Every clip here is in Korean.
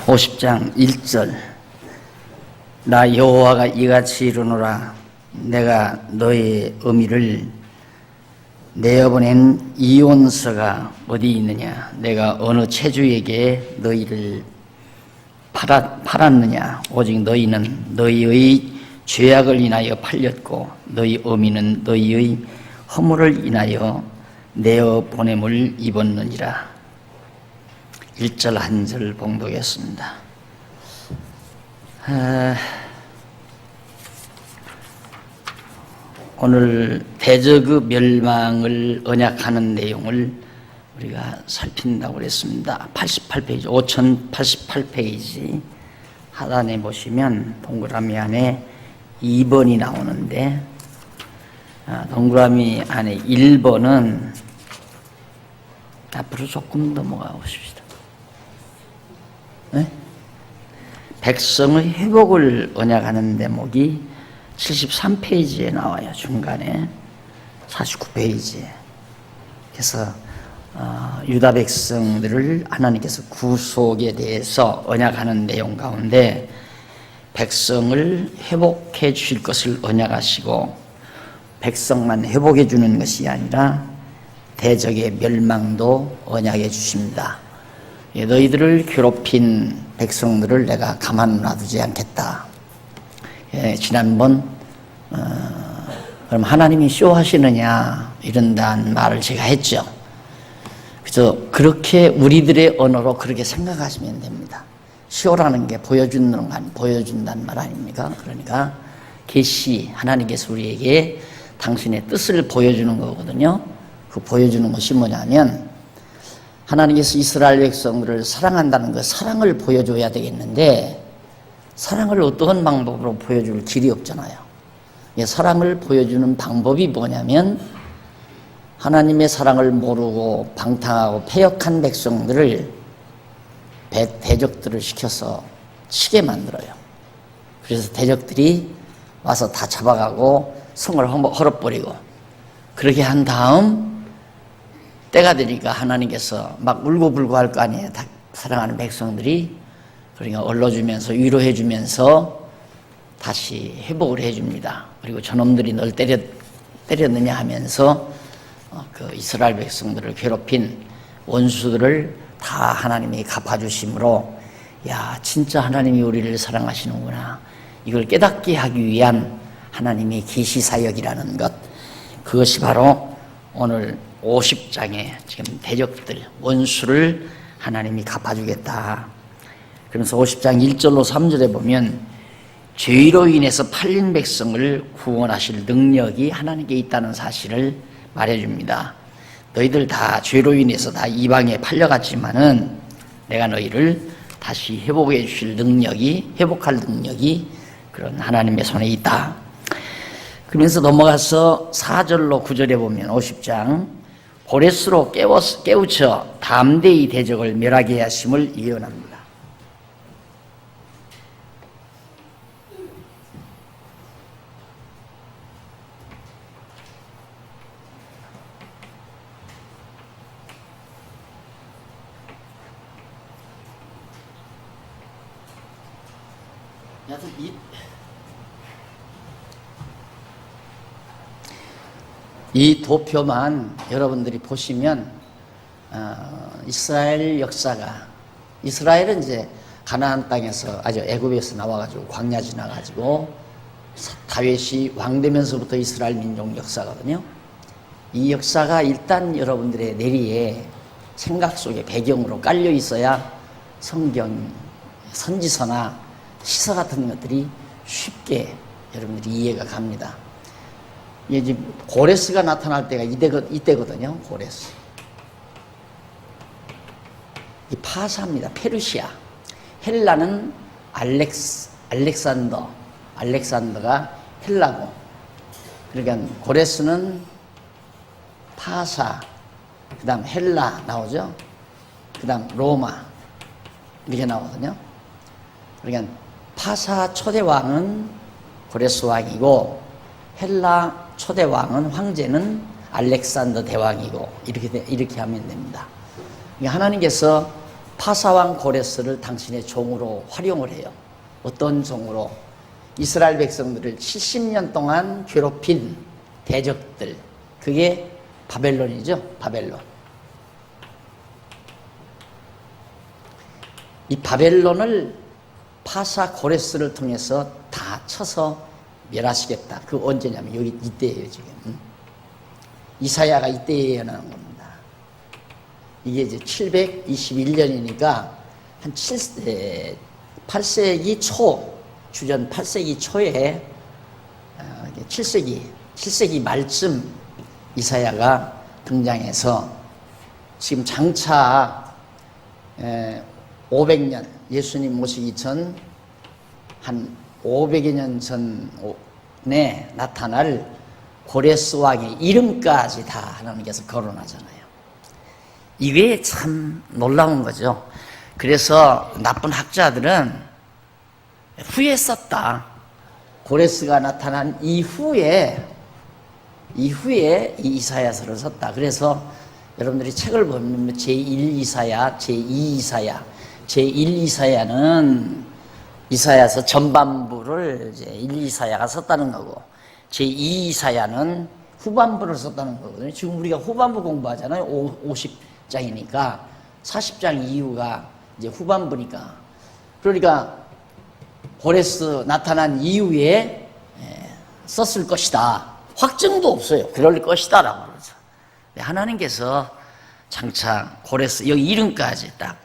50장 1절 나 여호와가 이같이 이르노라 내가 너의 어미를 내어보낸 이혼서가 어디 있느냐 내가 어느 체주에게 너희를 팔았느냐 오직 너희는 너희의 죄악을 인하여 팔렸고 너희 어미는 너희의 허물을 인하여 내어보냄을 입었느니라. 1절 한 절 봉독했습니다. 오늘 대저그 멸망을 언약하는 내용을 우리가 살핀다고 그랬습니다. 88페이지, 5088페이지 하단에 보시면 동그라미 안에 2번이 나오는데 동그라미 안에 1번은 앞으로 조금 넘어가 보십시다. 네? 백성의 회복을 언약하는 대목이 73페이지에 나와요. 중간에 49페이지에. 그래서 유다 백성들을 하나님께서 구속에 대해서 언약하는 내용 가운데 백성을 회복해 주실 것을 언약하시고 백성만 회복해 주는 것이 아니라 대적의 멸망도 언약해 주십니다. 너희들을 괴롭힌 백성들을 내가 가만 놔두지 않겠다. 지난번 그럼 하나님이 쇼하시느냐 이런다는 말을 제가 했죠. 그래서 그렇게 우리들의 언어로 그렇게 생각하시면 됩니다. 쇼라는 게 보여준다는 말 아닙니까? 그러니까 계시 하나님께서 우리에게 당신의 뜻을 보여주는 거거든요. 그 보여주는 것이 뭐냐면 하나님께서 이스라엘 백성들을 사랑한다는 그 사랑을 보여줘야 되겠는데 사랑을 어떤 방법으로 보여줄 길이 없잖아요. 사랑을 보여주는 방법이 뭐냐면 하나님의 사랑을 모르고 방탕하고 패역한 백성들을 대적들을 시켜서 치게 만들어요. 그래서 대적들이 와서 다 잡아가고 성을 헐어버리고 그렇게 한 다음 때가 되니까 하나님께서 막 울고불고 할 거 아니에요. 다 사랑하는 백성들이. 그러니까 얼러주면서 위로해주면서 다시 회복을 해줍니다. 그리고 저놈들이 널 때렸느냐 하면서 그 이스라엘 백성들을 괴롭힌 원수들을 다 하나님이 갚아주심으로 야 진짜 하나님이 우리를 사랑하시는구나. 이걸 깨닫게 하기 위한 하나님의 계시사역이라는 것. 그것이 바로 오늘 50장에 지금 대적들, 원수를 하나님이 갚아주겠다. 그러면서 50장 1절로 3절에 보면 죄로 인해서 팔린 백성을 구원하실 능력이 하나님께 있다는 사실을 말해줍니다. 너희들 다 죄로 인해서 다 이방에 팔려갔지만은 내가 너희를 다시 회복해 주실 능력이, 회복할 능력이 그런 하나님의 손에 있다. 그러면서 넘어가서 4절로 9절에 보면 50장 고레스로 깨우쳐 담대히 대적을 멸하게 하심을 예언합니다. 여하튼 이 도표만 여러분들이 보시면 이스라엘 역사가 이스라엘은 이제 가나안 땅에서 아주 애굽에서 나와가지고 광야 지나가지고 다윗이 왕 되면서부터 이스라엘 민족 역사거든요. 이 역사가 일단 여러분들의 내리에 생각 속에 배경으로 깔려 있어야 성경, 선지서나 시서 같은 것들이 쉽게 여러분들이 이해가 갑니다. 이제 고레스가 나타날 때가 이때거든요. 고레스. 이 파사입니다. 페르시아. 헬라는 알렉산더가 헬라고. 그러니까 고레스는 파사. 그다음 헬라 나오죠. 그다음 로마 이렇게 나오거든요. 그러니까 파사 초대 왕은 고레스 왕이고 헬라 초대 왕은 황제는 알렉산더 대왕이고 이렇게 하면 됩니다. 하나님께서 파사왕 고레스를 당신의 종으로 활용을 해요. 어떤 종으로? 이스라엘 백성들을 70년 동안 괴롭힌 대적들, 그게 바벨론이죠. 바벨론. 이 바벨론을 파사 고레스를 통해서 다 쳐서 멸하시겠다. 그 언제냐면 여기 이때예요. 지금 이사야가 이때 예언하는 겁니다. 이게 이제 721년이니까 한 8세기 초, 주전 8세기 초에 7세기 말쯤 이사야가 등장해서 지금 장차 500년, 예수님 오시기 전 한 500여 년 전에 나타날 고레스 왕의 이름까지 다 하나님께서 거론하잖아요. 이게 참 놀라운 거죠. 그래서 나쁜 학자들은 후에 썼다. 고레스가 나타난 이후에 이 이사야서를 썼다. 그래서 여러분들이 책을 보면 제1이사야, 제2이사야, 제1이사야는 이사야서 전반부를 이제 1이사야가 썼다는 거고, 제2이사야는 후반부를 썼다는 거거든요. 지금 우리가 후반부 공부하잖아요. 50장이니까 40장 이후가 이제 후반부니까. 그러니까 고레스 나타난 이후에 썼을 것이다. 확증도 없어요. 그럴 것이다라고 그러죠. 하나님께서 장차 고레스, 여기 이름까지 딱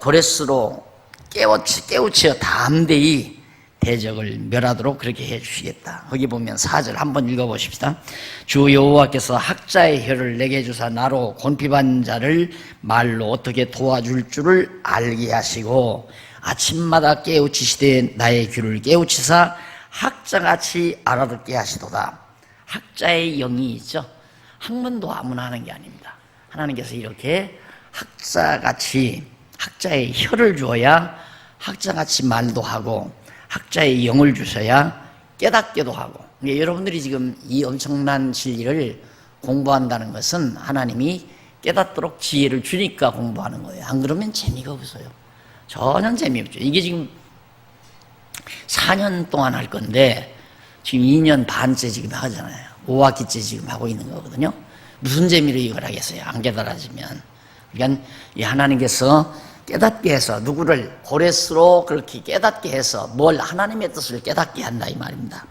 고레스로 깨우치어 담대히 대적을 멸하도록 그렇게 해주시겠다. 거기 보면 4절 한번 읽어보십시다. 주 여호와께서 학자의 혀를 내게 주사 나로 곤핍한 자를 말로 어떻게 도와줄 줄을 알게 하시고 아침마다 깨우치시되 나의 귀를 깨우치사 학자같이 알아듣게 하시도다. 학자의 영이 있죠. 학문도 아무나 하는 게 아닙니다. 하나님께서 이렇게 학자같이 학자의 혀를 주어야 학자같이 말도 하고 학자의 영을 주셔야 깨닫게도 하고. 그러니까 여러분들이 지금 이 엄청난 진리를 공부한다는 것은 하나님이 깨닫도록 지혜를 주니까 공부하는 거예요. 안 그러면 재미가 없어요. 전혀 재미없죠. 이게 지금 4년 동안 할 건데 지금 2년 반째 지금 하잖아요. 5학기째 지금 하고 있는 거거든요. 무슨 재미로 이걸 하겠어요? 안 깨달아지면. 그러니까 이 하나님께서 깨닫게 해서 누구를 고레스로 그렇게 깨닫게 해서 뭘 하나님의 뜻을 깨닫게 한다 이 말입니다.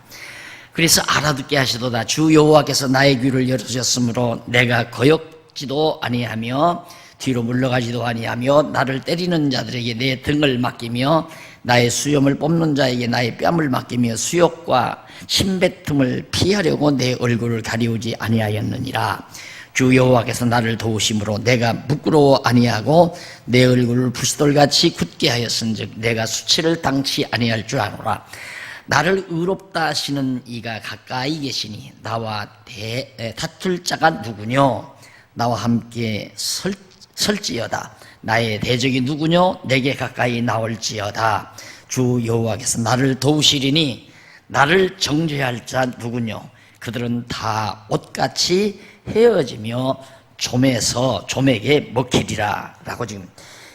그래서 알아듣게 하시도다. 주 여호와께서 나의 귀를 열어주셨으므로 내가 거역지도 아니하며 뒤로 물러가지도 아니하며 나를 때리는 자들에게 내 등을 맡기며 나의 수염을 뽑는 자에게 나의 뺨을 맡기며 수욕과 침뱉음을 피하려고 내 얼굴을 가리우지 아니하였느니라. 주 여호와께서 나를 도우심으로 내가 부끄러워 아니하고 내 얼굴을 부시돌같이 굳게 하였은즉 내가 수치를 당치 아니할 줄 아노라. 나를 의롭다 하시는 이가 가까이 계시니 나와 다툴 자가 누구뇨? 나와 함께 설지어다. 나의 대적이 누구뇨? 내게 가까이 나올지어다. 주 여호와께서 나를 도우시리니 나를 정죄할 자 누구뇨? 그들은 다 옷같이 헤어지며 좀에게 먹히리라. 라고 지금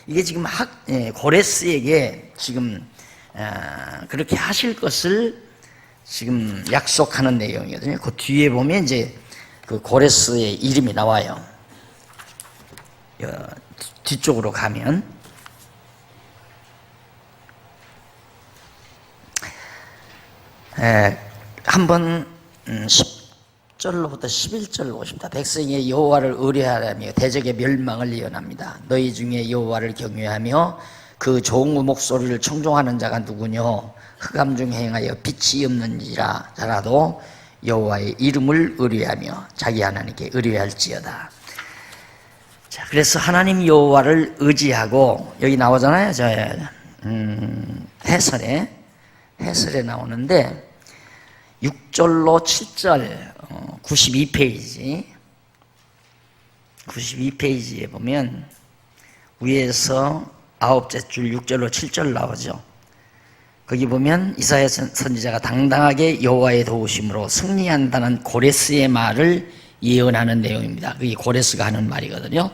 이게 지금 고레스에게 지금 그렇게 하실 것을 지금 약속하는 내용이거든요. 그 뒤에 보면 이제 그 고레스의 이름이 나와요. 뒤쪽으로 가면 한번 10절로부터 11절로 보십니다. 백성의 여호와를 의뢰하라며 대적의 멸망을 예언합니다. 너희 중에 여호와를 경외하며 그 좋은 목소리를 청종하는 자가 누구뇨? 흑암 중 행하여 빛이 없는지라 자라도 여호와의 이름을 의뢰하며 자기 하나님께 의뢰할지어다. 자, 그래서 하나님 여호와를 의지하고 여기 나오잖아요. 해설에 나오는데 6절로 7절 92페이지에 보면 위에서 9째 줄 6절로 7절 나오죠. 거기 보면 이사야 선지자가 당당하게 여호와의 도우심으로 승리한다는 고레스의 말을 예언하는 내용입니다. 그게 고레스가 하는 말이거든요.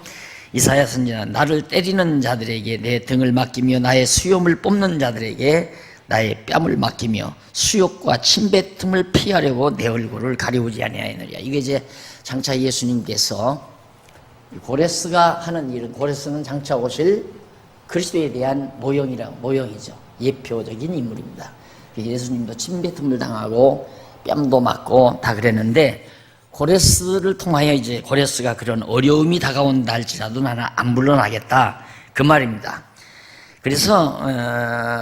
이사야 선지자는 나를 때리는 자들에게 내 등을 맡기며 나의 수염을 뽑는 자들에게 나의 뺨을 맡기며 수욕과 침뱉음을 피하려고 내 얼굴을 가리우지 아니하였느니라. 이게 이제 장차 예수님께서 고레스가 하는 일은, 고레스는 장차 오실 그리스도에 대한 모형이죠. 예표적인 인물입니다. 예수님도 침뱉음을 당하고 뺨도 맞고 다 그랬는데, 고레스를 통하여 이제 고레스가 그런 어려움이 다가온다 할지라도 나는 안 물러나겠다, 그 말입니다. 그래서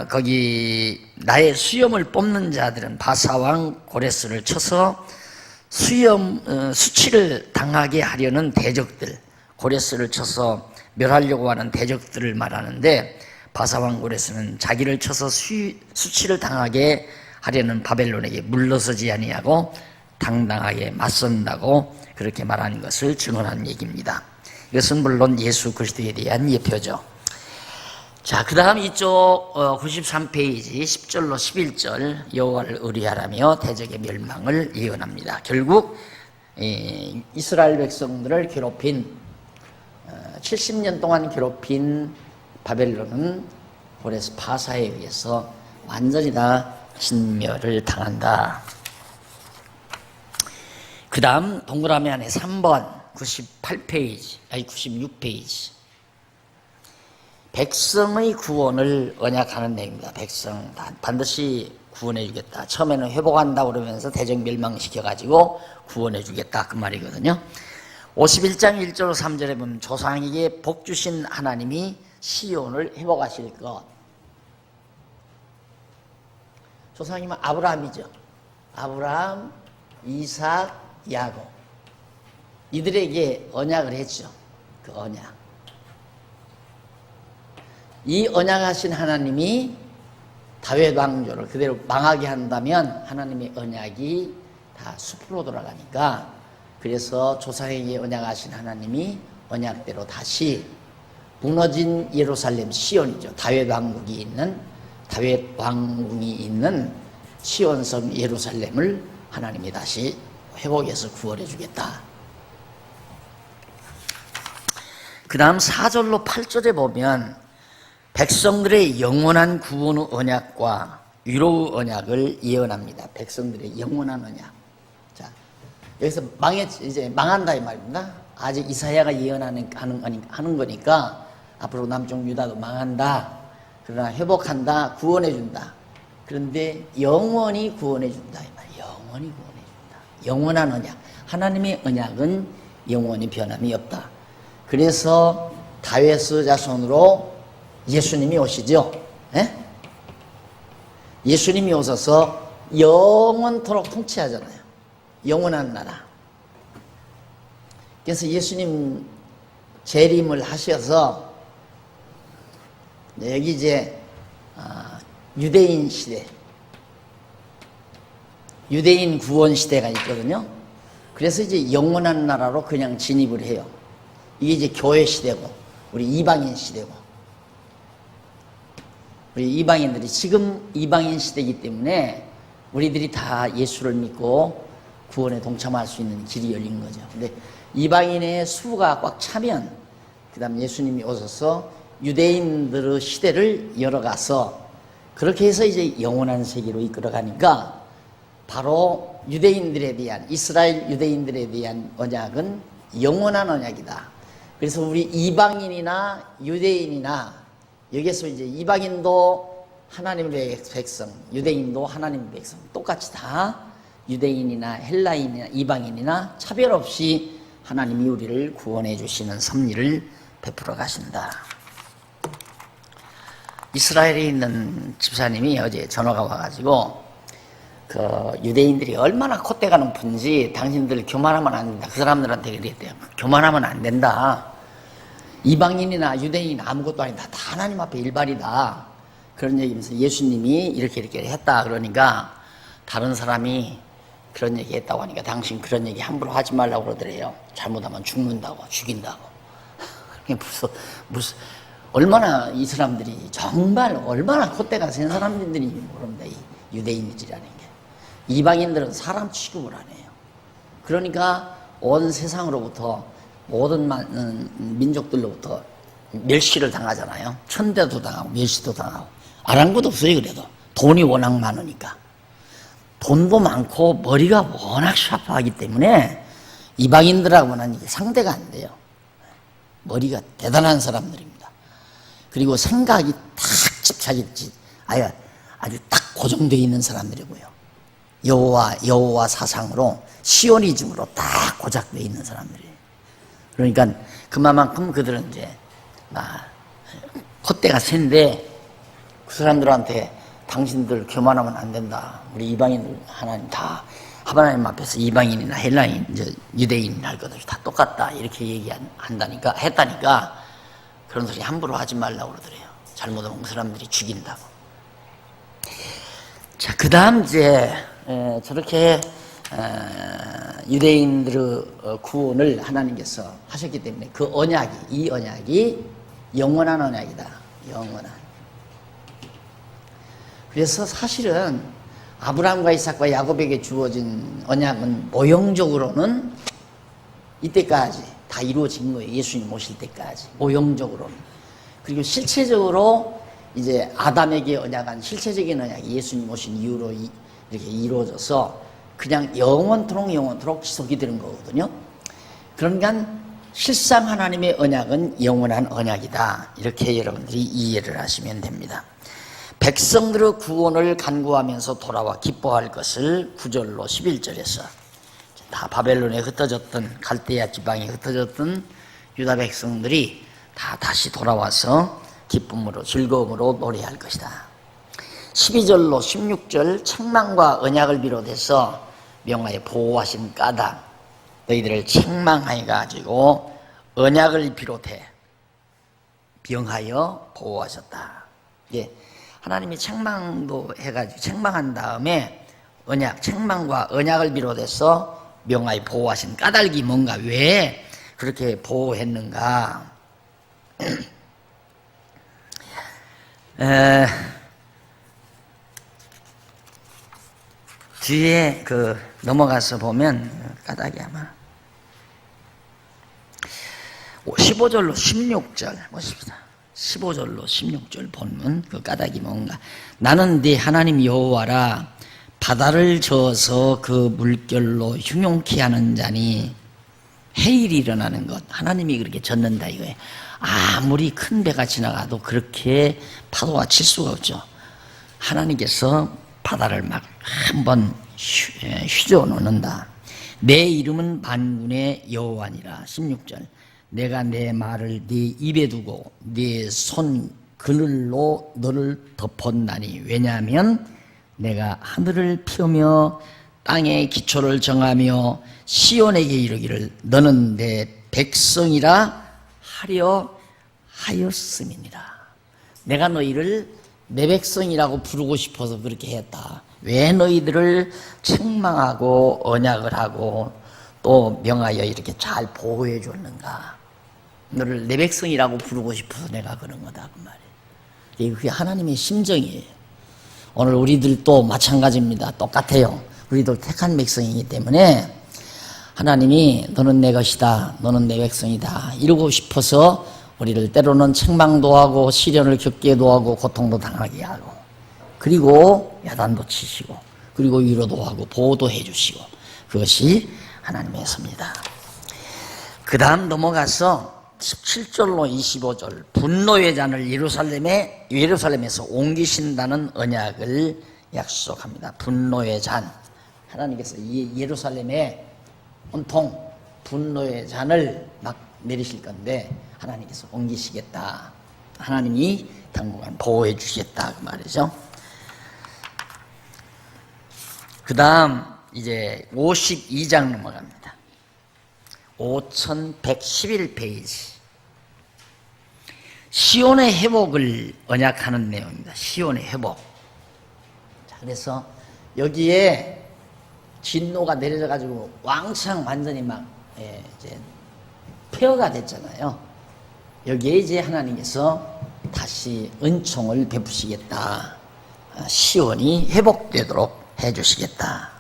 거기 나의 수염을 뽑는 자들은 바사왕 고레스를 쳐서 수치를 당하게 하려는 대적들, 고레스를 쳐서 멸하려고 하는 대적들을 말하는데, 바사왕 고레스는 자기를 쳐서 수치를 당하게 하려는 바벨론에게 물러서지 아니하고 당당하게 맞선다고 그렇게 말하는 것을 증언하는 얘기입니다. 이것은 물론 예수 그리스도에 대한 예표죠. 자, 그 다음 이쪽 93페이지 10절로 11절, 여호와를 의뢰하라며 대적의 멸망을 예언합니다. 결국 이스라엘 백성들을 괴롭힌 70년 동안 괴롭힌 바벨론은 고레스 바사에 의해서 완전히 다 진멸을 당한다. 그 다음 동그라미 안에 3번 98페이지, 아니 96페이지, 백성의 구원을 언약하는 내용입니다. 백성 반드시 구원해 주겠다. 처음에는 회복한다 그러면서 대적 멸망시켜가지고 구원해 주겠다, 그 말이거든요. 51장 1절 3절에 보면 조상에게 복 주신 하나님이 시온을 회복하실 것. 조상이면 아브라함이죠. 아브라함, 이삭, 야곱, 이들에게 언약을 했죠. 그 언약. 이 언약하신 하나님이 다윗 왕조를 그대로 망하게 한다면 하나님의 언약이 다 숲으로 돌아가니까, 그래서 조상에게 언약하신 하나님이 언약대로 다시 무너진 예루살렘 시온이죠. 다윗 왕국이 있는 시온성 예루살렘을 하나님이 다시 회복해서 구원해 주겠다. 그 다음 4절로 8절에 보면 백성들의 영원한 구원의 언약과 위로의 언약을 예언합니다. 백성들의 영원한 언약. 자, 여기서 이제 망한다 이 말입니다. 아직 이사야가 예언하는 거니까 앞으로 남쪽 유다도 망한다. 그러나 회복한다, 구원해 준다. 그런데 영원히 구원해 준다 이 말이에요. 영원히 구원해 준다. 영원한 언약. 하나님의 언약은 영원히 변함이 없다. 그래서 다윗의 자손으로 예수님이 오시죠. 예? 예수님이 오셔서 영원토록 통치하잖아요. 영원한 나라. 그래서 예수님 재림을 하셔서 여기 이제 유대인 시대, 유대인 구원 시대가 있거든요. 그래서 이제 영원한 나라로 그냥 진입을 해요. 이게 이제 교회 시대고, 우리 이방인 시대고, 우리 이방인들이 지금 이방인 시대이기 때문에 우리들이 다 예수를 믿고 구원에 동참할 수 있는 길이 열린 거죠. 근데 이방인의 수가 꽉 차면 그 다음 예수님이 오셔서 유대인들의 시대를 열어가서 그렇게 해서 이제 영원한 세계로 이끌어가니까, 바로 유대인들에 대한, 이스라엘 유대인들에 대한 언약은 영원한 언약이다. 그래서 우리 이방인이나 유대인이나, 여기에서 이제 이방인도 하나님의 백성, 유대인도 하나님의 백성, 똑같이 다 유대인이나 헬라인이나 이방인이나 차별 없이 하나님이 우리를 구원해 주시는 섭리를 베풀어 가신다. 이스라엘에 있는 집사님이 어제 전화가 와가지고, 그 유대인들이 얼마나 콧대가 높은지 당신들 교만하면 안 된다. 그 사람들한테 그랬대요. 교만하면 안 된다. 이방인이나 유대인 아무것도 아니다. 다 하나님 앞에 일발이다. 그런 얘기면서 예수님이 이렇게 했다. 그러니까 다른 사람이 그런 얘기 했다고 하니까, 당신 그런 얘기 함부로 하지 말라고 그러더래요. 잘못하면 죽는다고, 죽인다고. 무슨 얼마나 이 사람들이 정말 얼마나 콧대가 센 사람들이 모릅니다. 이 유대인들이라는 게. 이방인들은 사람 취급을 안 해요. 그러니까 온 세상으로부터 모든 민족들로부터 멸시를 당하잖아요. 천대도 당하고 멸시도 당하고. 아랑곳 없어요. 그래도 돈이 워낙 많으니까. 돈도 많고 머리가 워낙 샤프하기 때문에 이방인들하고는 상대가 안 돼요. 머리가 대단한 사람들입니다. 그리고 생각이 딱 집착했지. 아주 딱 고정되어 있는 사람들이고요. 여호와 사상으로 시오니즘으로 딱 고작되어 있는 사람들이에요. 그러니까 그만큼 그들은 이제 콧대가 센데 그 사람들한테 당신들 교만하면 안 된다. 우리 이방인들 하나님 다 하나님 앞에서 이방인이나 헬라인, 이제 유대인이나 할 것도 다 똑같다. 이렇게 얘기한다니까, 했다니까 그런 소리 함부로 하지 말라고 그러더래요. 잘못하면 그 사람들이 죽인다고. 자, 그 다음 이제 저렇게 유대인들의 구원을 하나님께서 하셨기 때문에 그 이 언약이 영원한 언약이다. 영원한. 그래서 사실은 아브라함과 이삭과 야곱에게 주어진 언약은 모형적으로는 이때까지 다 이루어진 거예요. 예수님 오실 때까지. 모형적으로는. 그리고 실체적으로 이제 아담에게 언약한 실체적인 언약이 예수님 오신 이후로 이렇게 이루어져서 그냥 영원토록 지속이 되는 거거든요. 그러니까 실상 하나님의 언약은 영원한 언약이다. 이렇게 여러분들이 이해를 하시면 됩니다. 백성들의 구원을 간구하면서 돌아와 기뻐할 것을 9절로 11절에서 다 바벨론에 흩어졌던 갈대아 지방에 흩어졌던 유다 백성들이 다 다시 돌아와서 기쁨으로 즐거움으로 노래할 것이다. 12절로 16절 책망과 언약을 비롯해서 명하여 보호하신 까닭, 너희들을 책망하여 가지고 언약을 비롯해 명하여 보호하셨다. 예, 하나님이 책망도 해가지고 책망한 다음에 책망과 언약을 비롯해서 명하여 보호하신 까닭이 뭔가, 왜 그렇게 보호했는가? 뒤에 넘어가서 보면 까닭이 아마 15절로 16절 보십시다. 15절로 16절 본문 그 까닭이 뭔가. 나는 네 하나님 여호와라. 바다를 저어서 그 물결로 흉용케 하는 자니 해일이 일어나는 것. 하나님이 그렇게 젓는다 이거예요. 아무리 큰 배가 지나가도 그렇게 파도가 칠 수가 없죠. 하나님께서 바다를 막 한번 휘저어 놓는다. 내 이름은 만군의 여호와니라. 16절. 내가 내 말을 네 입에 두고 네 손 그늘로 너를 덮었나니. 왜냐하면 내가 하늘을 펴며 땅의 기초를 정하며 시온에게 이르기를 너는 내 백성이라 하려 하였음이니라. 내가 너희를 내 백성이라고 부르고 싶어서 그렇게 했다. 왜 너희들을 책망하고 언약을 하고 또 명하여 이렇게 잘 보호해 줬는가? 너를 내 백성이라고 부르고 싶어서 내가 그런 거다 그 말이에요. 그게 하나님의 심정이에요. 오늘 우리들도 마찬가지입니다. 똑같아요. 우리도 택한 백성이기 때문에 하나님이 너는 내 것이다, 너는 내 백성이다 이러고 싶어서 우리를 때로는 책망도 하고 시련을 겪게도 하고 고통도 당하게 하고, 그리고 야단도 치시고, 그리고 위로도 하고 보호도 해주시고, 그것이 하나님의 섭니다. 그 다음 넘어가서 17절로 25절 분노의 잔을 예루살렘에서 옮기신다는 언약을 약속합니다. 분노의 잔, 하나님께서 예루살렘에 온통 분노의 잔을 막 내리실 건데 하나님께서 옮기시겠다. 하나님이 당분간 보호해 주시겠다 그 말이죠. 그 다음 이제 52장 넘어갑니다. 5111페이지. 시온의 회복을 언약하는 내용입니다. 시온의 회복. 자, 그래서 여기에 진노가 내려져 가지고 왕창 완전히 막 이제 폐허가 됐잖아요. 여기에 이제 하나님께서 다시 은총을 베푸시겠다. 시온이 회복되도록 해주시겠다.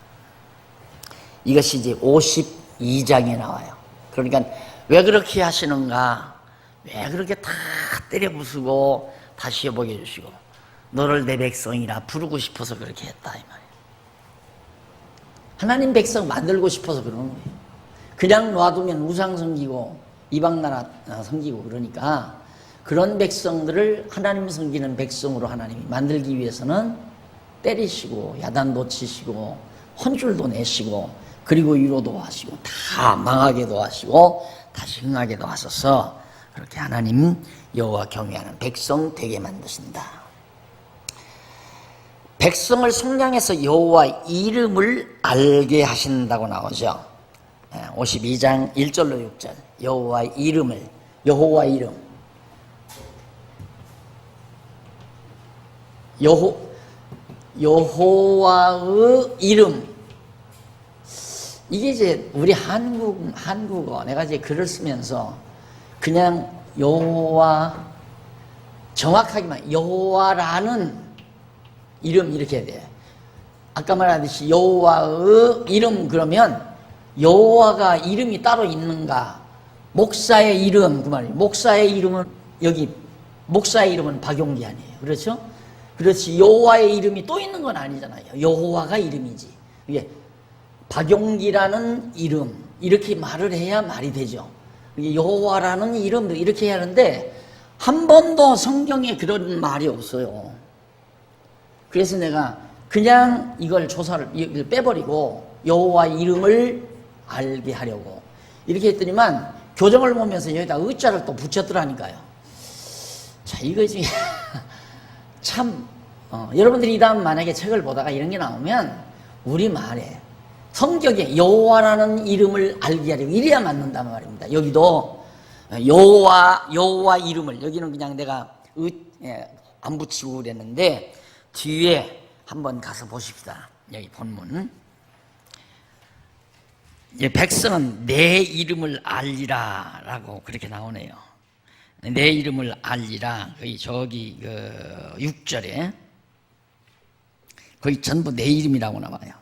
이것이 이제 52장에 나와요. 그러니까 왜 그렇게 하시는가? 왜 그렇게 다 때려 부수고 다시 여보게 해주시고 너를 내 백성이라 부르고 싶어서 그렇게 했다 이 말이에요. 하나님 백성 만들고 싶어서 그러는 거예요. 그냥 놔두면 우상 섬기고 이방나라 섬기고 그러니까 그런 백성들을 하나님 섬기는 백성으로 하나님이 만들기 위해서는 때리시고 야단도 치시고 혼줄도 내시고 그리고 위로도 하시고 다 망하게도 하시고 다시 흥하게도 하셔서 그렇게 하나님 여호와 경외하는 백성 되게 만드신다. 백성을 속량해서 여호와 이름을 알게 하신다고 나오죠. 52장 1절로 6절 여호와 이름을 여호와 이름 여호와의 이름 이게 이제 우리 한국어 내가 이제 글을 쓰면서 그냥 여호와 정확하게만 여호와라는 이름 이렇게 해야 돼요. 아까 말하듯이 여호와의 이름 그러면 여호와가 이름이 따로 있는가? 목사의 이름 그 말이에요. 목사의 이름은 여기 목사의 이름은 박용기 아니에요. 그렇죠? 그렇지 여호와의 이름이 또 있는 건 아니잖아요. 여호와가 이름이지. 이게 박용기라는 이름 이렇게 말을 해야 말이 되죠. 여호와라는 이름도 이렇게 해야 하는데 한 번도 성경에 그런 말이 없어요. 그래서 내가 그냥 이걸 조사를 빼버리고 여호와 이름을 알게 하려고 이렇게 했더니만 교정을 보면서 여기다 의자를 또 붙였더라니까요. 자 이거지 참 여러분들이 이 다음 만약에 책을 보다가 이런 게 나오면 우리말에 성격에 여호와라는 이름을 알게 하려고 이래야 맞는단 말입니다. 여기도 여호와 이름을 여기는 그냥 내가 안 붙이고 그랬는데 뒤에 한번 가서 보십시다. 여기 본문 백성은 내 이름을 알리라 라고 그렇게 나오네요. 내 이름을 알리라 저기 6절에 거기 전부 내 이름이라고 나와요.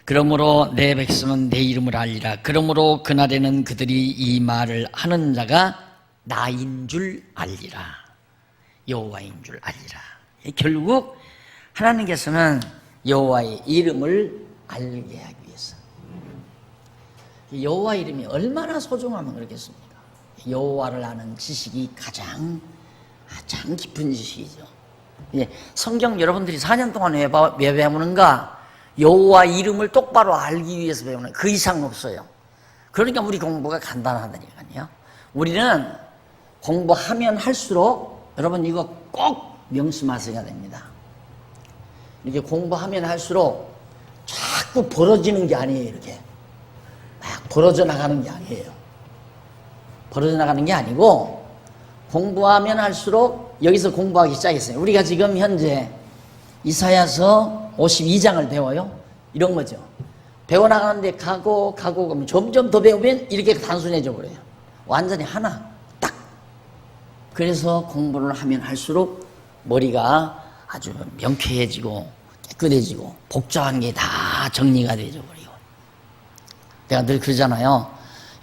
그러므로 내 백성은 내 이름을 알리라. 그러므로 그날에는 그들이 이 말을 하는 자가 나인 줄 알리라. 여호와인 줄 알리라. 결국 하나님께서는 여호와의 이름을 알게 하기 위해서 여호와 이름이 얼마나 소중하면 그렇겠습니까? 여호와를 아는 지식이 가장 깊은 지식이죠. 성경 여러분들이 4년 동안 왜 배우는가? 여호와 이름을 똑바로 알기 위해서 배우는 그 이상 없어요. 그러니까 우리 공부가 간단하다니까요. 우리는 공부하면 할수록 여러분 이거 꼭 명심하셔야 됩니다. 이렇게 공부하면 할수록 자꾸 벌어지는 게 아니에요. 이렇게 막 벌어져 나가는 게 아니에요. 벌어져 나가는 게 아니고 공부하면 할수록 여기서 공부하기 시작했어요. 우리가 지금 현재 이사야서 52장을 배워요. 이런 거죠. 배워나가는데 가고 그러면 점점 더 배우면 이렇게 단순해져 버려요. 완전히 하나 딱. 그래서 공부를 하면 할수록 머리가 아주 명쾌해지고 깨끗해지고 복잡한 게 다 정리가 되져 버리고. 내가 늘 그러잖아요.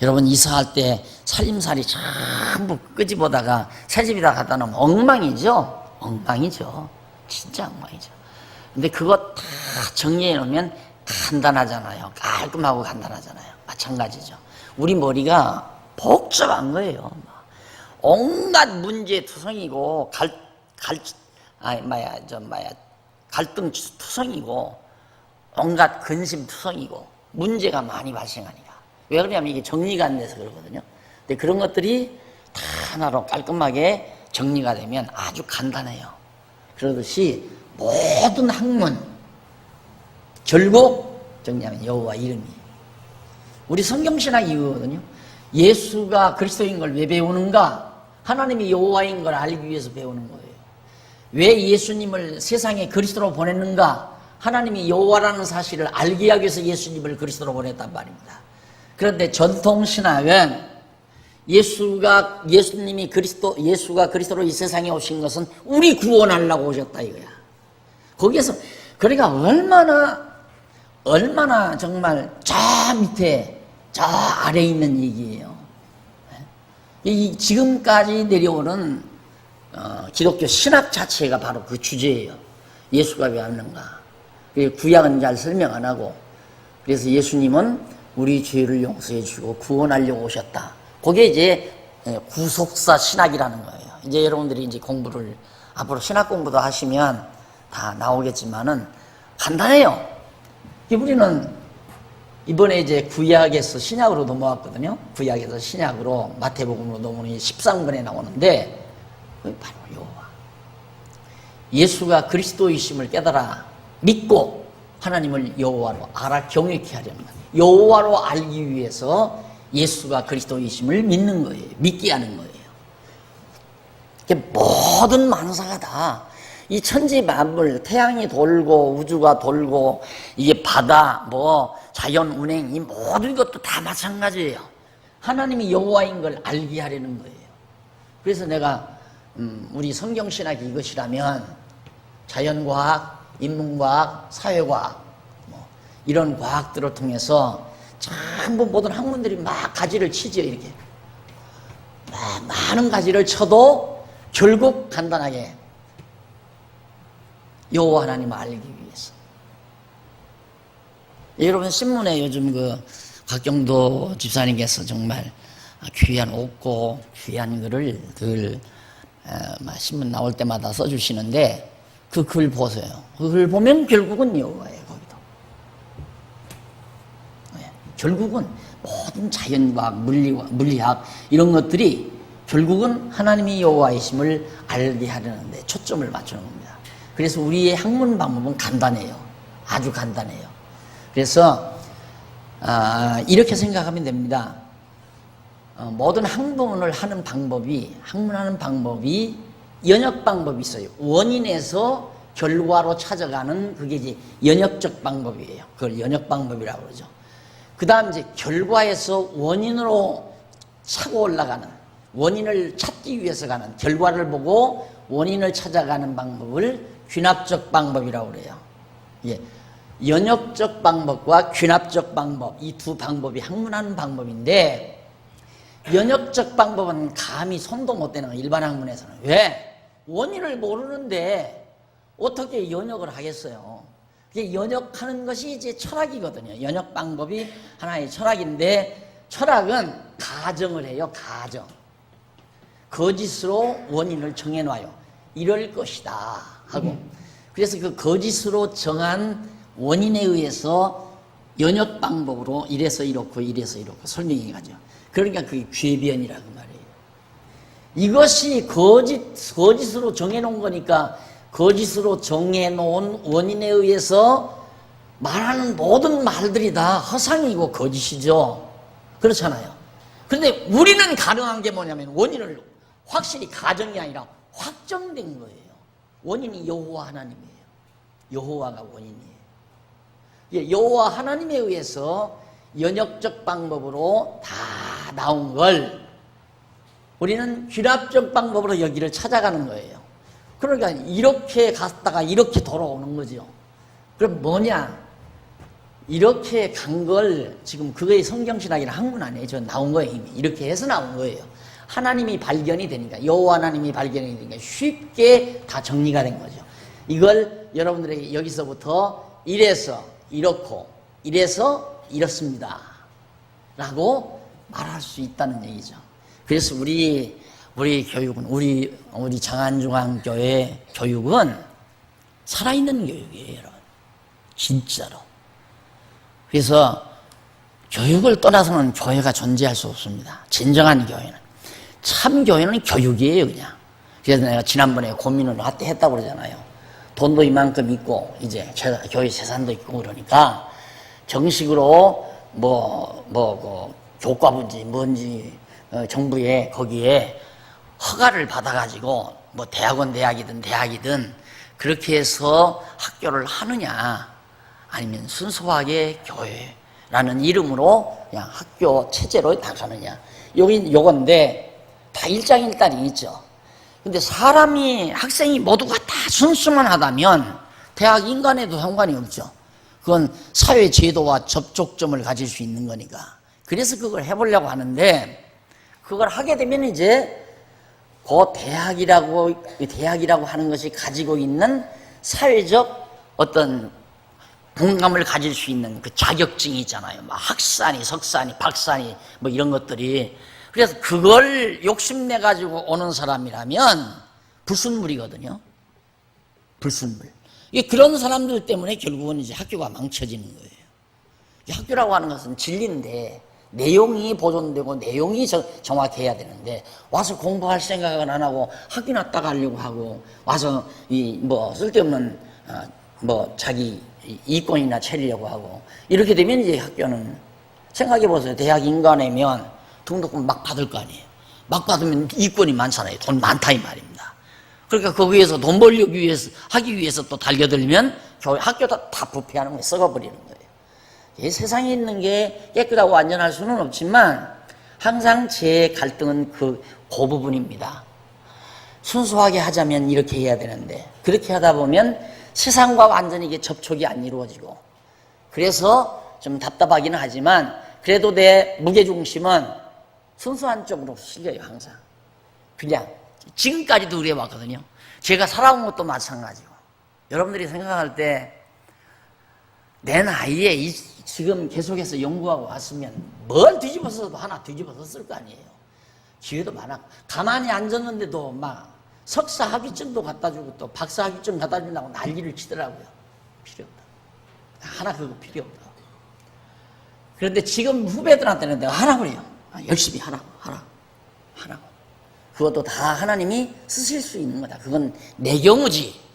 여러분 이사할 때 살림살이 전부 끄집어다가 새집에다 갖다 놓으면 엉망이죠. 진짜 엉망이죠. 근데 그거 다 정리해 놓으면 간단하잖아요. 깔끔하고 간단하잖아요. 마찬가지죠. 우리 머리가 복잡한 거예요. 온갖 문제 투성이고 갈등 투성이고 온갖 근심 투성이고 문제가 많이 발생하니까. 왜 그러냐면 이게 정리가 안 돼서 그러거든요. 근데 그런 것들이 다 하나로 깔끔하게 정리가 되면 아주 간단해요. 그러듯이 모든 학문 결국 정리하면 여호와 이름이. 우리 성경신학 이거거든요. 예수가 그리스도인 걸 왜 배우는가? 하나님이 여호와인 걸 알기 위해서 배우는 거예요. 왜 예수님을 세상에 그리스도로 보냈는가? 하나님이 여호와라는 사실을 알게 하기 위해서 예수님을 그리스도로 보냈단 말입니다. 그런데 전통신학은 예수가 그리스도로 이 세상에 오신 것은 우리 구원하려고 오셨다 이거야. 거기에서 그러니까 얼마나 정말 저 밑에 저 아래에 있는 얘기예요. 지금까지 내려오는 기독교 신학 자체가 바로 그 주제예요. 예수가 왜 왔는가. 구약은 잘 설명 안 하고, 그래서 예수님은 우리 죄를 용서해 주고 구원하려고 오셨다. 그게 이제 구속사 신학이라는 거예요. 이제 여러분들이 이제 공부를 앞으로 신학 공부도 하시면 다 나오겠지만은 간단해요. 우리는 이번에 이제 구약에서 신약으로 넘어왔거든요. 구약에서 신약으로 마태복음으로 넘어오는 13권에 나오는데 바로 여호와. 예수가 그리스도이심을 깨달아 믿고 하나님을 여호와로 알아 경외케 하려는 거예요. 여호와로 알기 위해서 예수가 그리스도이심을 믿는 거예요. 믿게 하는 거예요. 모든 만사가 다 이 천지 만물, 태양이 돌고 우주가 돌고 이게 바다, 뭐 자연 운행, 이 모든 것도 다 마찬가지예요. 하나님이 여호와인 걸 알게 하려는 거예요. 그래서 내가 우리 성경신학이 이것이라면 자연과학, 인문과학, 사회과학 뭐 이런 과학들을 통해서 전부 모든 학문들이 막 가지를 치죠. 이렇게 많은 가지를 쳐도 결국 간단하게 여호와 하나님을 알기 위해서. 여러분 신문에 요즘 그 곽경도 집사님께서 정말 귀한 옥고 귀한 글을 늘 신문 나올 때마다 써주시는데 그 글 보세요. 그 글 보면 결국은 여호와예요. 거기도 결국은 모든 자연과학, 물리학 이런 것들이 결국은 하나님이 여호와이심을 알게 하려는데 초점을 맞추는 겁니다. 그래서 우리의 학문 방법은 간단해요. 아주 간단해요. 그래서 이렇게 생각하면 됩니다. 모든 학문을 하는 방법이, 학문하는 방법이 연역 방법이 있어요. 원인에서 결과로 찾아가는 그게 이제 연역적 방법이에요. 그걸 연역 방법이라고 그러죠. 그 다음 이제 결과에서 원인으로 차고 올라가는, 원인을 찾기 위해서 가는, 결과를 보고 원인을 찾아가는 방법을 귀납적 방법이라고 그래요. 예. 연역적 방법과 귀납적 방법, 이 두 방법이 학문하는 방법인데, 연역적 방법은 감히 손도 못 대는 거예요. 일반 학문에서는. 왜? 원인을 모르는데 어떻게 연역을 하겠어요? 연역하는 것이 이제 철학이거든요. 연역 방법이 하나의 철학인데, 철학은 가정을 해요. 가정. 거짓으로 원인을 정해놔요. 이럴 것이다 하고. 그래서 그 거짓으로 정한 원인에 의해서 연역 방법으로 이래서 이렇고 이래서 이렇고 설명해 가죠. 그러니까 그게 궤변이라고 말이에요. 이것이 거짓으로 정해놓은 거니까 거짓으로 정해놓은 원인에 의해서 말하는 모든 말들이 다 허상이고 거짓이죠. 그렇잖아요. 그런데 우리는 가능한 게 뭐냐면 원인을 확실히 가정이 아니라 확정된 거예요. 원인이 여호와 하나님이에요. 여호와가 원인이에요. 여호와 하나님에 의해서 연역적 방법으로 다 나온 걸 우리는 귀납적 방법으로 여기를 찾아가는 거예요. 그러니까 이렇게 갔다가 이렇게 돌아오는 거죠. 그럼 뭐냐? 이렇게 간 걸 지금 그거의 성경신학이나 학문 안에 저 나온 거예요. 이미 이렇게 해서 나온 거예요. 하나님이 발견이 되니까, 여호와 하나님이 발견이 되니까 쉽게 다 정리가 된 거죠. 이걸 여러분들에게 여기서부터 이래서 이렇고 이래서 이렇습니다 라고 말할 수 있다는 얘기죠. 그래서 우리 교육은, 우리 장안중앙교회 교육은 살아있는 교육이에요, 여러분. 진짜로. 그래서 교육을 떠나서는 교회가 존재할 수 없습니다. 진정한 교회는. 참 교회는 교육이에요, 그냥. 그래서 내가 지난번에 고민을 했다고 그러잖아요. 돈도 이만큼 있고, 이제 교회 재산도 있고 그러니까, 정식으로 교과부인지 뭔지, 정부에 거기에 허가를 받아가지고, 대학이든 그렇게 해서 학교를 하느냐, 아니면 순수하게 교회라는 이름으로 그냥 학교 체제로 나가느냐. 요건데, 다 일장일단이 있죠. 근데 학생이 모두가 다 순수만 하다면 대학 인간에도 상관이 없죠. 그건 사회 제도와 접촉점을 가질 수 있는 거니까. 그래서 그걸 해보려고 하는데 그걸 하게 되면 이제 그 대학이라고 하는 것이 가지고 있는 사회적 어떤 공감을 가질 수 있는 그 자격증이 있잖아요. 막 학사니, 석사니, 박사니 뭐 이런 것들이. 그래서 그걸 욕심내 가지고 오는 사람이라면 불순물이거든요. 불순물. 그런 사람들 때문에 결국은 이제 학교가 망쳐지는 거예요. 학교라고 하는 것은 진리인데 내용이 보존되고 내용이 정확해야 되는데 와서 공부할 생각은 안 하고 학교나 딱 가려고 하고 와서 뭐 쓸데없는 뭐 자기 이권이나 채리려고 하고 이렇게 되면 이제 학교는 생각해 보세요. 대학 인간이면 등록금 막 받을 거 아니에요. 막 받으면 이권이 많잖아요. 돈 많다 이 말입니다. 그러니까 거기에서 돈 벌기 위해서 하기 위해서 또 달겨들면 학교도 다 부패하는 거예요. 썩어버리는 거예요. 세상에 있는 게 깨끗하고 안전할 수는 없지만 항상 제 갈등은 그 부분입니다. 순수하게 하자면 이렇게 해야 되는데 그렇게 하다 보면 세상과 완전히 이게 접촉이 안 이루어지고 그래서 좀 답답하기는 하지만 그래도 내 무게중심은 순수한 쪽으로 실려요. 항상 그냥 지금까지도 그래 왔거든요. 제가 살아온 것도 마찬가지고 여러분들이 생각할 때 내 나이에 지금 계속해서 연구하고 왔으면 뭘 뒤집어서도 하나 뒤집어서 쓸 거 아니에요. 기회도 많아. 가만히 앉았는데도 막 석사 학위증도 갖다 주고 또 박사 학위증 갖다 준다고 난리를 치더라고요. 필요 없다. 하나 그거 필요 없다. 그런데 지금 후배들한테는 내가 하라고 그래요. 열심히 하라고. 그것도 다 하나님이 쓰실 수 있는 거다. 그건 내 경우지.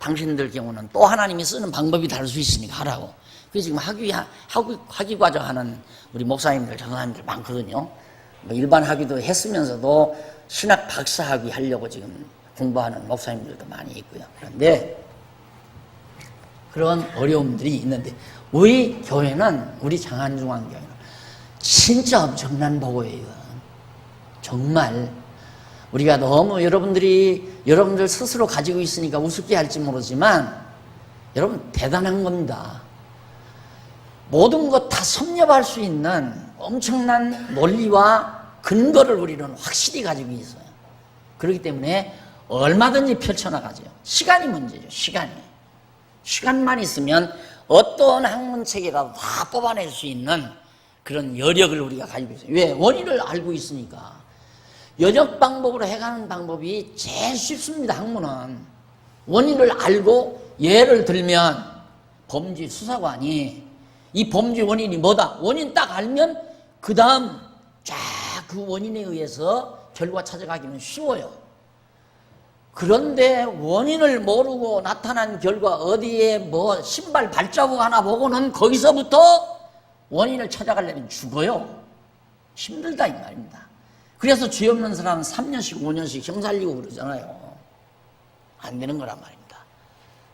당신들 경우는 또 하나님이 쓰는 방법이 다를 수 있으니까 하라고. 그래서 지금 학위 과정 하는 우리 목사님들, 전사님들 많거든요. 뭐 일반 학위도 했으면서도 신학 박사 학위 하려고 지금 공부하는 목사님들도 많이 있고요. 그런데 그런 어려움들이 있는데 우리 교회는, 우리 장안중앙교회는 진짜 엄청난 보고예요. 정말 우리가 너무 여러분들 스스로 가지고 있으니까 우습게 할지 모르지만 여러분 대단한 겁니다. 모든 것 다 섭렵할 수 있는 엄청난 논리와 근거를 우리는 확실히 가지고 있어요. 그렇기 때문에 얼마든지 펼쳐나가죠. 시간이 문제죠. 시간만 있으면 어떤 학문책이라도 다 뽑아낼 수 있는 그런 여력을 우리가 가지고 있어요. 왜? 원인을 알고 있으니까. 연역 방법으로 해가는 방법이 제일 쉽습니다. 학문은 원인을 알고 예를 들면 범죄 수사관이 이 범죄 원인이 뭐다? 원인 딱 알면 그 다음 쫙 그 원인에 의해서 결과 찾아가기는 쉬워요. 그런데 원인을 모르고 나타난 결과 어디에 뭐 신발 발자국 하나 보고는 거기서부터 원인을 찾아가려면 죽어요. 힘들다 이 말입니다. 그래서 죄 없는 사람은 3년씩 5년씩 형 살리고 그러잖아요. 안 되는 거란 말입니다.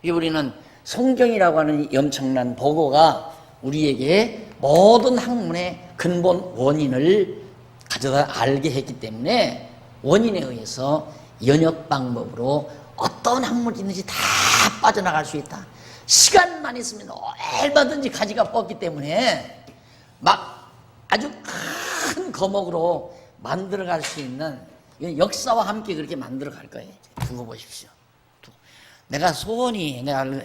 우리는 성경이라고 하는 엄청난 보고가 우리에게 모든 학문의 근본 원인을 가져다 알게 했기 때문에 원인에 의해서 연역 방법으로 어떤 학문이 있는지 다 빠져나갈 수 있다. 시간만 있으면 얼마든지 가지가 뻗기 때문에 막 아주 큰 거목으로 만들어갈 수 있는 역사와 함께 그렇게 만들어갈 거예요. 두고 보십시오. 내가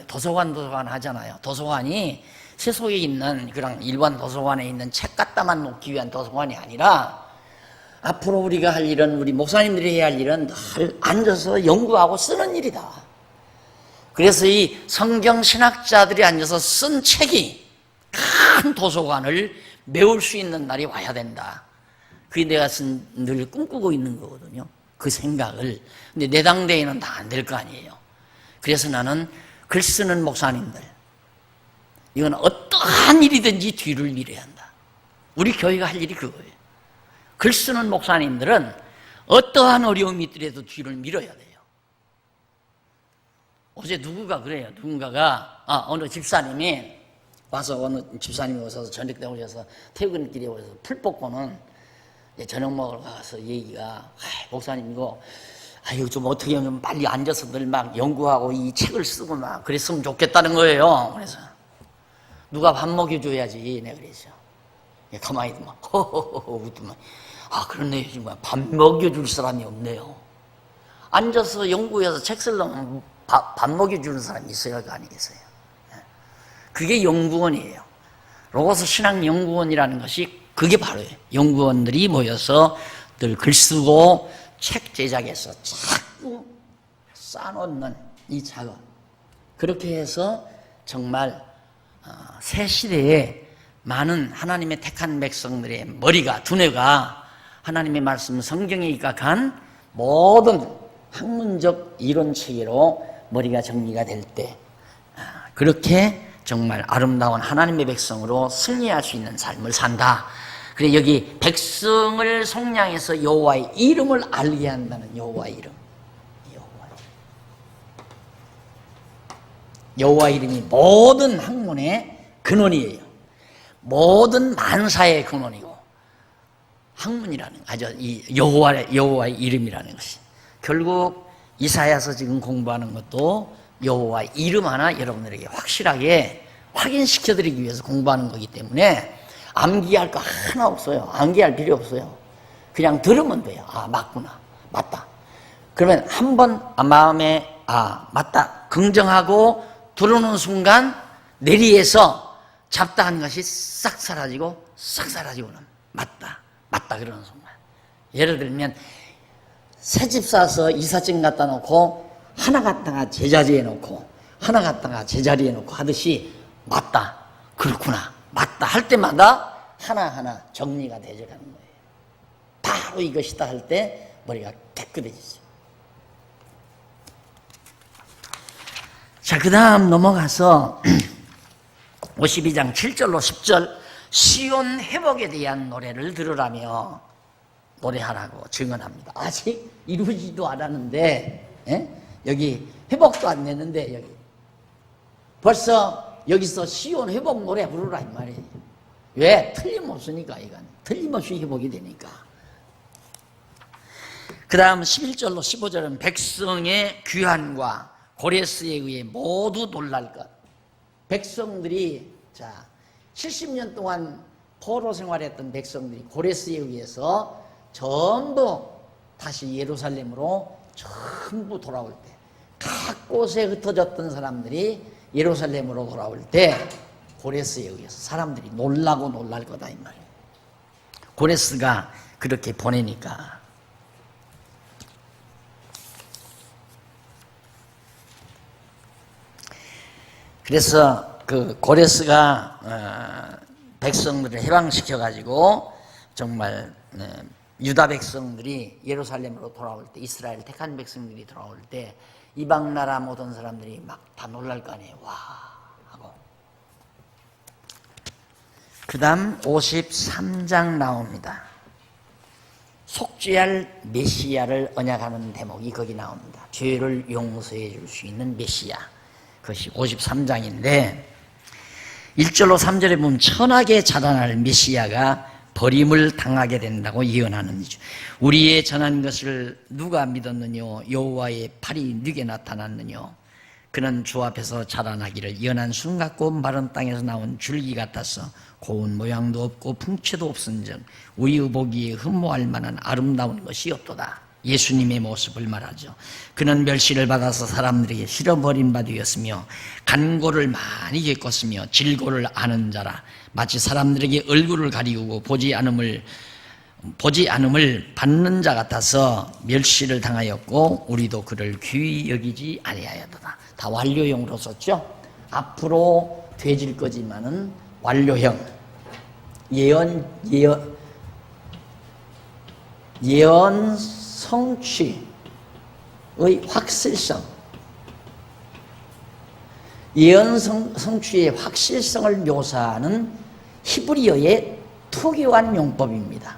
도서관 하잖아요. 도서관이 세속에 있는 그런 일반 도서관에 있는 책 갖다만 놓기 위한 도서관이 아니라 앞으로 우리가 할 일은, 우리 목사님들이 해야 할 일은 늘 앉아서 연구하고 쓰는 일이다. 그래서 이 성경 신학자들이 앉아서 쓴 책이 큰 도서관을 메울 수 있는 날이 와야 된다. 그게 내가 늘 꿈꾸고 있는 거거든요. 그 생각을. 근데 내 당대에는 다 안 될 거 아니에요. 그래서 나는 글 쓰는 목사님들, 이건 어떠한 일이든지 뒤를 밀어야 한다. 우리 교회가 할 일이 그거예요. 글 쓰는 목사님들은 어떠한 어려움이 있더라도 뒤를 밀어야 돼요. 어제 누군가가 어느 집사님이 오셔서 저녁 때 오셔서 퇴근길에 오셔서 풀 뽑고는 저녁 먹으러 가서 얘기가, 목사님 이거 좀 어떻게 하면 빨리 앉아서 늘 막 연구하고 이 책을 쓰고 막 그랬으면 좋겠다는 거예요. 그래서 누가 밥 먹여줘야지. 내가 그랬죠. 가만히 막 호호호호 웃더만. 아, 그렇네요. 정말 밥 먹여줄 사람이 없네요. 앉아서 연구해서 책 쓰려면 밥 먹여주는 사람이 있어야 할 거 아니겠어요? 그게 연구원이에요. 로고스 신학연구원이라는 것이 그게 바로예요. 연구원들이 모여서 늘 글 쓰고 책 제작해서 자꾸 쌓아놓는 이 작업. 그렇게 해서 정말 새 시대에 많은 하나님의 택한 백성들의 머리가, 두뇌가 하나님의 말씀 성경에 입각한 모든 학문적 이론 체계로 머리가 정리가 될 때, 그렇게 정말 아름다운 하나님의 백성으로 승리할 수 있는 삶을 산다. 그래, 여기 백성을 속량해서 여호와의 이름을 알게 한다는 여호와의 이름. 여호와의 이름이 모든 학문의 근원이에요. 모든 만사의 근원이고, 학문이라는, 이 여호와의 이름이라는 것이. 결국 이사야서 지금 공부하는 것도 여호와의 이름 하나 여러분들에게 확실하게 확인시켜드리기 위해서 공부하는 거기 때문에 암기할 거 하나 없어요. 암기할 필요 없어요. 그냥 들으면 돼요. 아, 맞구나. 맞다. 그러면 한번 마음에 맞다. 긍정하고 들어오는 순간 내리에서 잡다 하는 것이 싹 사라지고는 맞다 그러는 순간. 예를 들면 새 집 사서 이삿짐 갖다 놓고 하나 갖다가 제자리에 놓고 하나 갖다가 제자리에 놓고 하듯이 맞다, 그렇구나, 맞다 할 때마다 하나하나 정리가 되어가는 거예요. 바로 이것이다 할 때 머리가 깨끗해지죠. 자, 그 다음 넘어가서 52장 7절로 10절 시온 회복에 대한 노래를 들으라며 노래하라고 증언합니다. 아직 이루지도 않았는데, 여기 회복도 안 됐는데, 여기 벌써 여기서 시온 회복 노래 부르라 이 말이에요. 왜? 틀림없으니까. 이건 틀림없이 회복이 되니까. 그 다음 11절로 15절은 백성의 귀환과 고레스에 의해 모두 놀랄 것. 백성들이 70년 동안 포로 생활했던 백성들이 고레스에 의해서 전부 다시 예루살렘으로 전부 돌아올 때, 각 곳에 흩어졌던 사람들이 예루살렘으로 돌아올 때 고레스에 의해서 사람들이 놀라고 놀랄 거다 이 말이에요. 고레스가 그렇게 보내니까. 그래서 그 고레스가 백성들을 해방시켜 가지고 정말 유다 백성들이 예루살렘으로 돌아올 때, 이스라엘 택한 백성들이 돌아올 때 이방 나라 모든 사람들이 막 다 놀랄 거 아니에요. 와 하고. 그 다음 53장 나옵니다. 속죄할 메시아를 언약하는 대목이 거기 나옵니다. 죄를 용서해 줄 수 있는 메시아. 그것이 53장인데 1절로 3절에 보면 천하게 자라날 메시아가 버림을 당하게 된다고 예언하는 이죠. 우리의 전한 것을 누가 믿었느뇨? 여호와의 팔이 누게 나타났느뇨? 그는 주 앞에서 자라나기를 연한 순 같고 마른 땅에서 나온 줄기 같아서 고운 모양도 없고 풍채도 없은즉 의보기에 흠모할 만한 아름다운 것이 없도다. 예수님의 모습을 말하죠. 그는 멸시를 받아서 사람들에게 실어버린 되었으며 간고를 많이 겪었으며 질고를 아는 자라. 마치 사람들에게 얼굴을 가리우고 보지 않음을 받는 자 같아서 멸시를 당하였고 우리도 그를 귀히 여기지 아니하였도다. 다 완료형으로 썼죠. 앞으로 되질 거지만은 완료형. 예언 성취의 확실성. 예언 성취의 확실성을 묘사하는 히브리어의 특유한 용법입니다.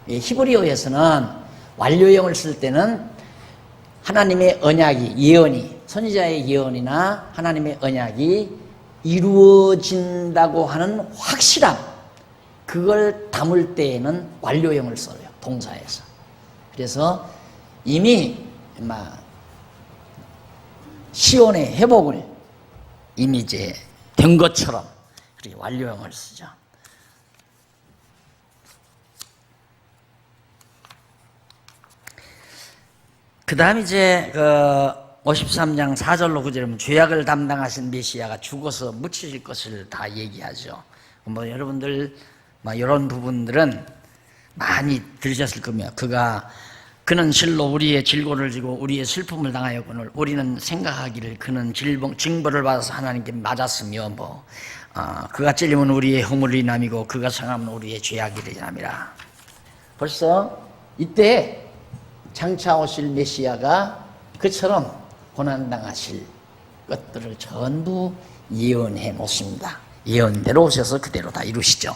히브리어에서는 완료형을 쓸 때는 하나님의 언약이, 예언이, 선지자의 예언이나 하나님의 언약이 이루어진다고 하는 확실함, 그걸 담을 때에는 완료형을 써요. 동사에서. 그래서 이미 시온의 회복을 이미 이제 된 것처럼 그렇게 완료형을 쓰죠. 그 다음 이제 53장 4절로 9절은 죄악을 담당하신 메시아가 죽어서 묻히실 것을 다 얘기하죠. 뭐 여러분들 이런 부분들은 많이 들으셨을 겁니다. 그는 실로 우리의 질고를 지고 우리의 슬픔을 당하였거늘 우리는 생각하기를 그는 징벌을 받아서 하나님께 맞았으며 그가 찔림은 우리의 허물을 인함이고 그가 상함은 우리의 죄악을 인함이라. 벌써 이때 장차 오실 메시아가 그처럼 고난당하실 것들을 전부 예언해 놓습니다. 예언대로 오셔서 그대로 다 이루시죠.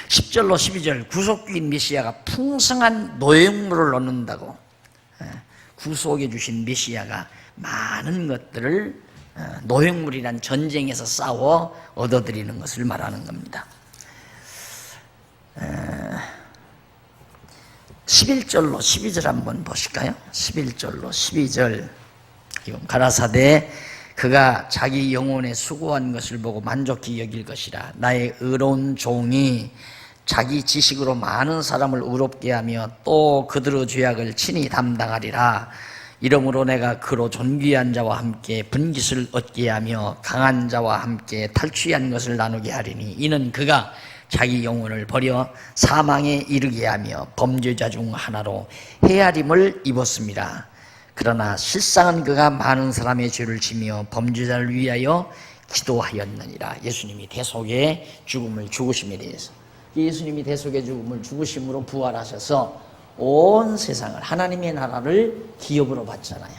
10절로 12절 구속주인 메시아가 풍성한 노획물을 얻는다고, 구속해 주신 메시아가 많은 것들을 노획물이란 전쟁에서 싸워 얻어들이는 것을 말하는 겁니다. 11절로 12절 한번 보실까요? 11절로 12절 가라사대 그가 자기 영혼에 수고한 것을 보고 만족히 여길 것이라. 나의 의로운 종이 자기 지식으로 많은 사람을 의롭게 하며 또 그들의 죄악을 친히 담당하리라. 이러므로 내가 그로 존귀한 자와 함께 분깃을 얻게 하며 강한 자와 함께 탈취한 것을 나누게 하리니 이는 그가 자기 영혼을 버려 사망에 이르게 하며 범죄자 중 하나로 헤아림을 입었습니다. 그러나 실상은 그가 많은 사람의 죄를 지며 범죄자를 위하여 기도하였느니라. 예수님이 대속의 죽음을 죽으심에 대해서, 예수님이 대속의 죽음을 죽으심으로 부활하셔서 온 세상을, 하나님의 나라를 기업으로 받잖아요.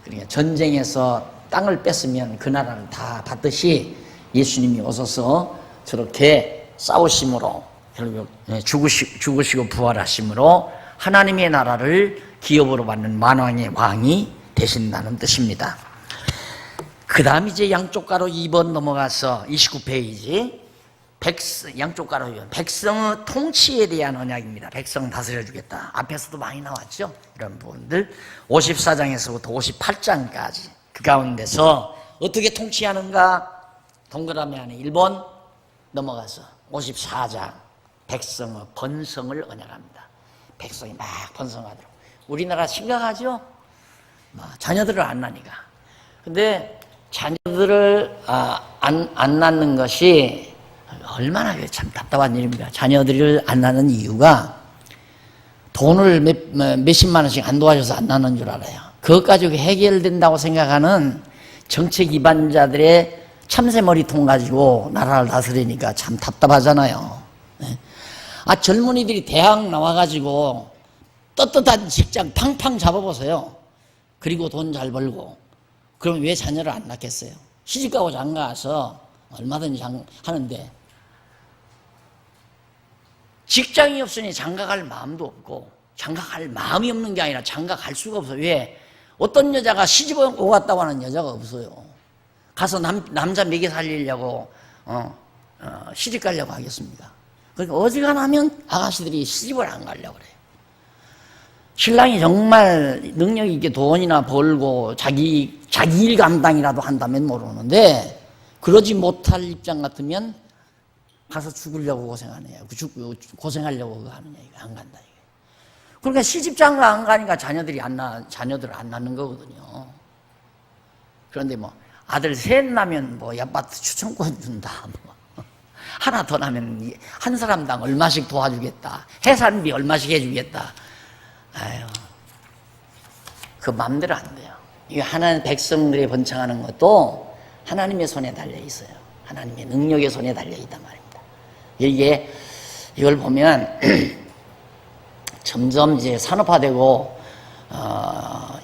그러니까 전쟁에서 땅을 뺐으면 그 나라를 다 받듯이 예수님이 오셔서 저렇게 싸우심으로 결국 죽으시고 부활하심으로 하나님의 나라를 기업으로 받는 만왕의 왕이 되신다는 뜻입니다. 그 다음 이제 양쪽 가로 2번 넘어가서 29페이지 양쪽 가로 2번 백성의 통치에 대한 언약입니다. 백성 다스려 주겠다. 앞에서도 많이 나왔죠. 이런 부분들 54장에서부터 58장까지 그 가운데서 어떻게 통치하는가, 동그라미 안에 1번 넘어가서 54장 백성의 번성을 언약합니다. 백성이 막 번성하도록. 우리나라 심각하죠? 자녀들을 안 낳으니까. 근데 자녀들을 안 낳는 것이 얼마나 참 답답한 일입니까? 자녀들을 안 낳는 이유가 돈을 몇십만 원씩 안 도와줘서 안 낳는 줄 알아요. 그것 가지고 해결된다고 생각하는 정책 이반자들의 참새머리통 가지고 나라를 다스리니까 참 답답하잖아요. 젊은이들이 대학 나와가지고 떳떳한 직장 팡팡 잡아보세요. 그리고 돈 잘 벌고. 그럼 왜 자녀를 안 낳겠어요? 시집가고 장가가서 얼마든지 하는데 직장이 없으니 장가갈 마음도 없고, 장가갈 마음이 없는 게 아니라 장가갈 수가 없어요. 왜? 어떤 여자가 시집오고 갔다고 하는 여자가 없어요. 가서 남자 먹여 살리려고 시집 가려고 하겠습니까? 그러니까 어지간하면 아가씨들이 시집을 안 가려고 그래요. 신랑이 정말 능력 있게 돈이나 벌고 자기 일 감당이라도 한다면 모르는데, 그러지 못할 입장 같으면 가서 죽으려고 고생하네요. 고생하려고 하느냐, 이거 안 간다, 이게. 그러니까 시집장가 안 가니까 자녀들을 안 낳는 거거든요. 그런데 아들 셋 나면 아파트 추천권 준다. 하나 더 나면 한 사람당 얼마씩 도와주겠다. 해산비 얼마씩 해주겠다. 아유, 그 마음대로 안 돼요. 이 하나님 백성들이 번창하는 것도 하나님의 손에 달려 있어요. 하나님의 능력의 손에 달려 있단 말입니다. 이걸 보면 점점 이제 산업화되고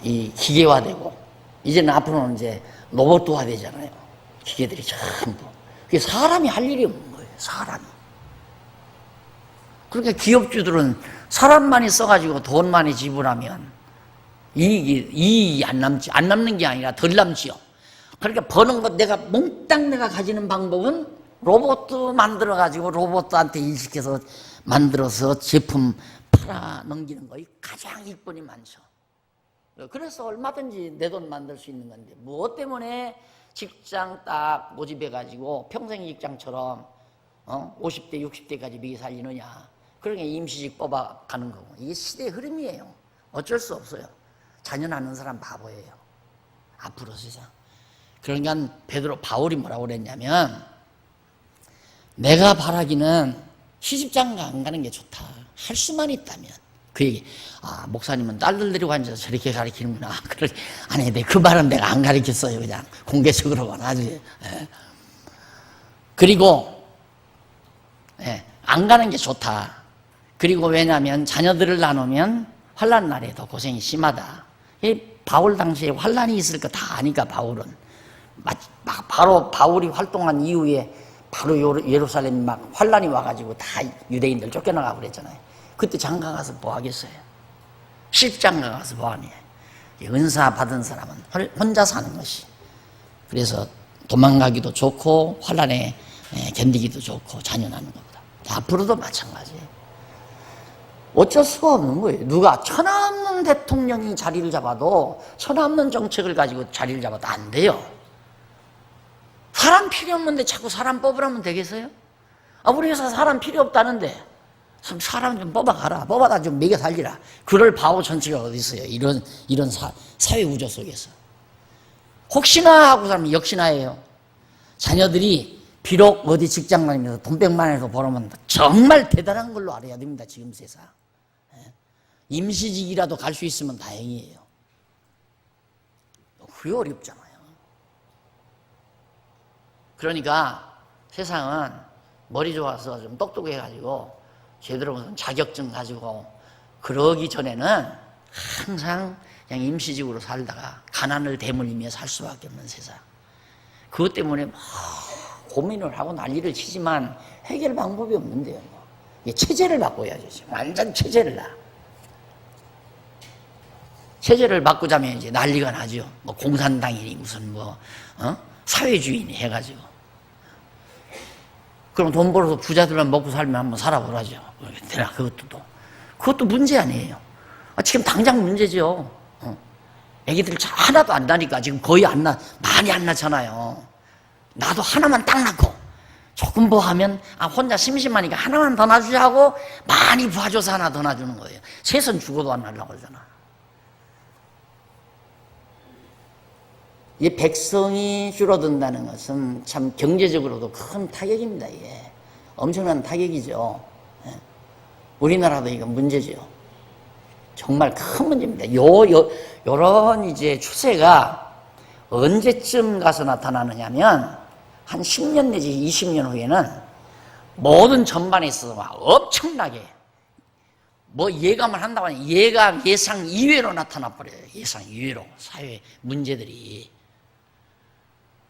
이 기계화되고, 이제는 앞으로는 이제 로봇화 되잖아요. 기계들이 전부. 그게 사람이 할 일이 없는 거예요. 사람이. 그러니까 기업주들은 사람만이 써가지고 돈 많이 지불하면 이익이 안 남는 게 아니라 덜 남지요. 그러니까 버는 것, 몽땅 내가 가지는 방법은 로봇도 만들어가지고 로봇한테 인식해서 만들어서 제품 팔아 넘기는 거이 가장 이익분이 많죠. 그래서 얼마든지 내 돈 만들 수 있는 건데, 무엇 때문에 직장 딱 모집해가지고 평생 직장처럼 50대, 60대까지 먹여 살리느냐. 그러니까 임시직 뽑아가는 거고. 이게 시대의 흐름이에요. 어쩔 수 없어요. 자녀 낳는 사람 바보예요. 앞으로 세상. 그러니까 바울이 뭐라고 그랬냐면, 내가 바라기는 시집장가 안 가는 게 좋다. 할 수만 있다면. 그 얘기. 목사님은 딸들 데리고 앉아서 저렇게 가르치는구나. 아니, 그 말은 내가 안 가르쳤어요. 그냥 공개적으로만 하지. 예. 그리고, 안 가는 게 좋다. 그리고 왜냐하면 자녀들을 나누면 환난 날에 더 고생이 심하다. 이 바울 당시에 환난이 있을 거 다 아니까 바울은 바로 바울이 활동한 이후에 바로 예루살렘 막 환난이 와가지고 다 유대인들 쫓겨나가고 그랬잖아요. 그때 장가 가서 뭐 하겠어요? 시집장가 가서 뭐 하니? 은사 받은 사람은 혼자 사는 것이. 그래서 도망가기도 좋고 환난에 견디기도 좋고 자녀 낳는 것보다. 앞으로도 마찬가지예요. 어쩔 수가 없는 거예요. 누가 천하없는 대통령이 자리를 잡아도, 천하없는 정책을 가지고 자리를 잡아도 안 돼요. 사람 필요 없는데 자꾸 사람 뽑으라면 되겠어요? 우리 회사 사람 필요 없다는데 사람 좀 뽑아가라. 뽑아다 좀 먹여 살리라. 그럴 바보 전체가 어디 있어요? 이런 사회 구조 속에서. 혹시나 하고 살면 역시나예요. 자녀들이 비록 어디 직장 다니면서 돈 100만 원에서 벌으면 정말 대단한 걸로 알아야 됩니다. 지금 세상. 임시직이라도 갈 수 있으면 다행이에요. 그게 어렵잖아요. 그러니까 세상은 머리 좋아서 좀 똑똑해가지고 제대로 무슨 자격증 가지고 그러기 전에는 항상 그냥 임시직으로 살다가 가난을 대물리며 살 수밖에 없는 세상. 그것 때문에 막 고민을 하고 난리를 치지만 해결 방법이 없는데요. 체제를 바꿔야죠. 완전 체제를 놔. 체제를 바꾸자면 이제 난리가 나죠. 뭐 공산당이니 무슨 사회주의니 해가지고. 그럼 돈 벌어서 부자들만 먹고 살면 한번 살아보라죠. 되나 그것도 문제 아니에요. 지금 당장 문제죠. 애기들 하나도 안 나니까 지금 거의 많이 안 낳잖아요. 나도 하나만 딱 낳고 조금 뭐 하면 혼자 심심하니까 하나만 더 낳아주자고 많이 봐줘서 하나 더 낳아주는 거예요. 셋은 죽어도 안 낳으려고 그러잖아. 이 백성이 줄어든다는 것은 참 경제적으로도 큰 타격입니다. 이게 엄청난 타격이죠. 우리나라도 이건 문제죠. 정말 큰 문제입니다. 요런 이제 추세가 언제쯤 가서 나타나느냐면 한 10년 내지 20년 후에는 모든 전반에 있어서 막 엄청나게 예감을 한다고 하니 예상 이외로 나타나 버려요. 예상 이외로 사회 문제들이.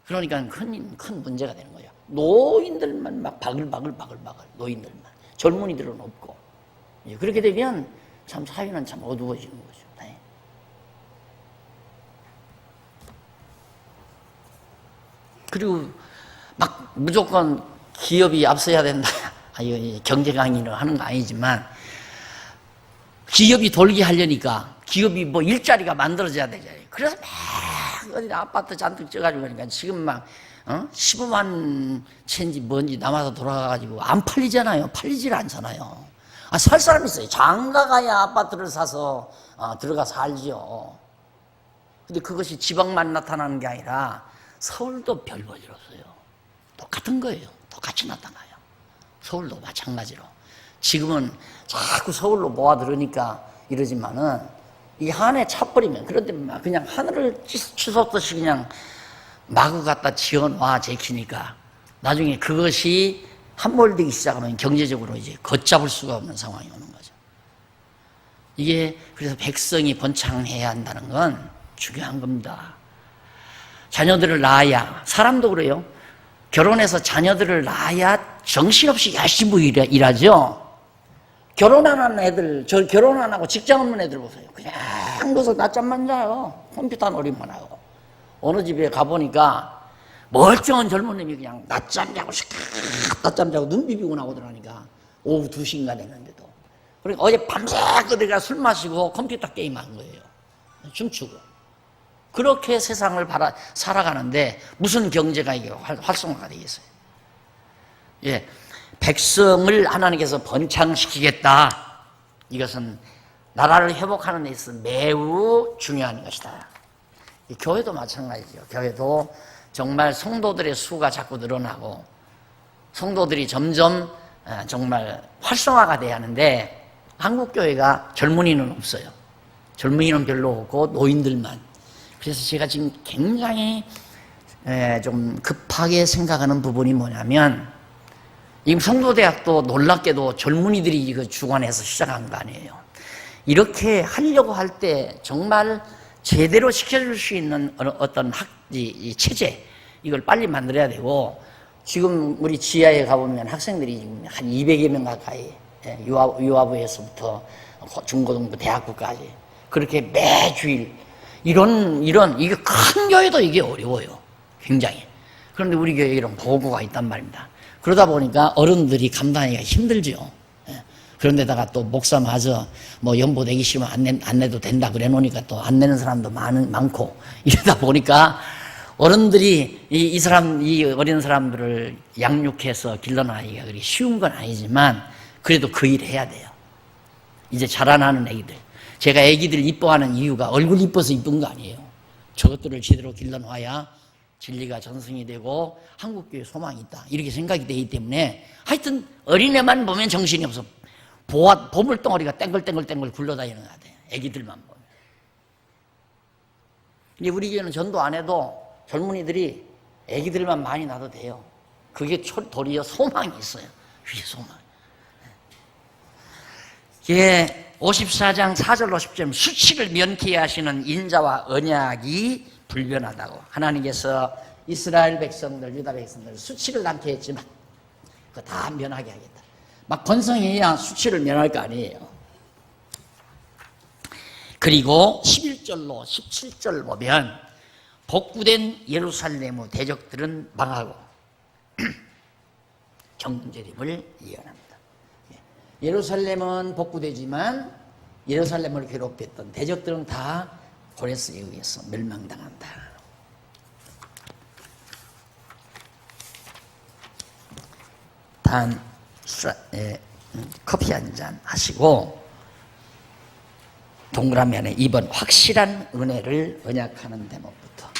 그러니까 큰 문제가 되는 거예요. 노인들만 막 바글바글 노인들만. 젊은이들은 없고. 그렇게 되면 참 사회는 참 어두워지는 거죠. 네. 그리고 막 무조건 기업이 앞서야 된다. 경제 강의를 하는 거 아니지만 기업이 돌게 하려니까 기업이 일자리가 만들어져야 되잖아요. 그래서 막 어디 아파트 잔뜩 쪄가지고 그러니까 지금 막 15만 채인지 뭔지 남아서 돌아가가지고 안 팔리잖아요. 팔리질 않잖아요. 살 사람이 있어요. 장가 가야 아파트를 사서 들어가 살지요. 근데 그것이 지방만 나타나는 게 아니라 서울도 별 볼일 없어요. 똑같은 거예요. 똑같이 나타나요. 서울도 마찬가지로. 지금은 자꾸 서울로 모아들으니까 이러지만은 이 한해 차버리면 그런데 막 그냥 하늘을 치솟듯이 그냥 마구 갖다 지어놔 제키니까 나중에 그것이 함몰되기 시작하면 경제적으로 이제 걷잡을 수가 없는 상황이 오는 거죠. 이게 그래서 백성이 번창해야 한다는 건 중요한 겁니다. 자녀들을 낳아야, 사람도 그래요. 결혼해서 자녀들을 낳아야 정신없이 열심히 일하죠. 결혼 안 하는 애들, 결혼 안 하고 직장 없는 애들 보세요. 그냥 누워서 낮잠만 자요. 컴퓨터 놀이만 하고. 어느 집에 가보니까 멀쩡한 젊은 놈이 그냥 낮잠 자고 눈 비비고 나오더라니까. 오후 2시인가 됐는데도. 그러니까 어제 밤새 그들가 술 마시고 컴퓨터 게임한 거예요. 춤추고. 그렇게 세상을 살아가는데 무슨 경제가 이게 활성화가 되겠어요? 백성을 하나님께서 번창시키겠다. 이것은 나라를 회복하는 데 있어서 매우 중요한 것이다. 이 교회도 마찬가지죠. 교회도 정말 성도들의 수가 자꾸 늘어나고 성도들이 점점 정말 활성화가 돼야 하는데 한국 교회가 젊은이는 없어요. 젊은이는 별로 없고 노인들만. 그래서 제가 지금 굉장히 좀 급하게 생각하는 부분이 뭐냐면 이 성도대학도 놀랍게도 젊은이들이 이거 주관해서 시작한 거 아니에요. 이렇게 하려고 할 때 정말 제대로 시켜줄 수 있는 어떤 이 체제 이걸 빨리 만들어야 되고 지금 우리 지하에 가보면 학생들이 지금 한 200여 명 가까이 유아부에서부터 중고등부 대학부까지 그렇게 매주일 이게 큰 교회도 이게 어려워요. 굉장히. 그런데 우리 교회에 이런 보고가 있단 말입니다. 그러다 보니까 어른들이 감당하기가 힘들죠. 그런데다가 또 목사마저 뭐 연보 내기 싫으면 안 내도 된다 그래 놓으니까 또 안 내는 사람도 많고 이러다 보니까 어른들이 이 어린 사람들을 양육해서 길러나가기가 그리 쉬운 건 아니지만 그래도 그 일 해야 돼요. 이제 자라나는 애기들. 제가 애기들 이뻐하는 이유가 얼굴 이뻐서 이쁜 거 아니에요. 저것들을 제대로 길러놔야 진리가 전승이 되고 한국교회 소망이 있다. 이렇게 생각이 되기 때문에 하여튼 어린애만 보면 정신이 없어. 보물덩어리가 땡글땡글 굴러다니는 것 같아요. 애기들만 보면. 근데 우리 교회는 전도 안 해도 젊은이들이 애기들만 많이 낳아도 돼요. 그게 도리어 소망이 있어요. 그게 소망. 예, 54장 4절로 10절 수치를 면케 하시는 인자와 언약이 불변하다고. 하나님께서 이스라엘 백성들, 유다 백성들 수치를 낳게 했지만 그거 다 면하게 하겠다. 막 번성해야 수치를 면할 거 아니에요. 그리고 11절로 17절 보면 복구된 예루살렘의 대적들은 망하고 경제림을 예언합니다. 예루살렘은 복구되지만 예루살렘을 괴롭혔던 대적들은 다 고레스에 의해서 멸망당한다. 커피 한 잔 하시고 동그라미 안에 2번 확실한 은혜를 언약하는 대목부터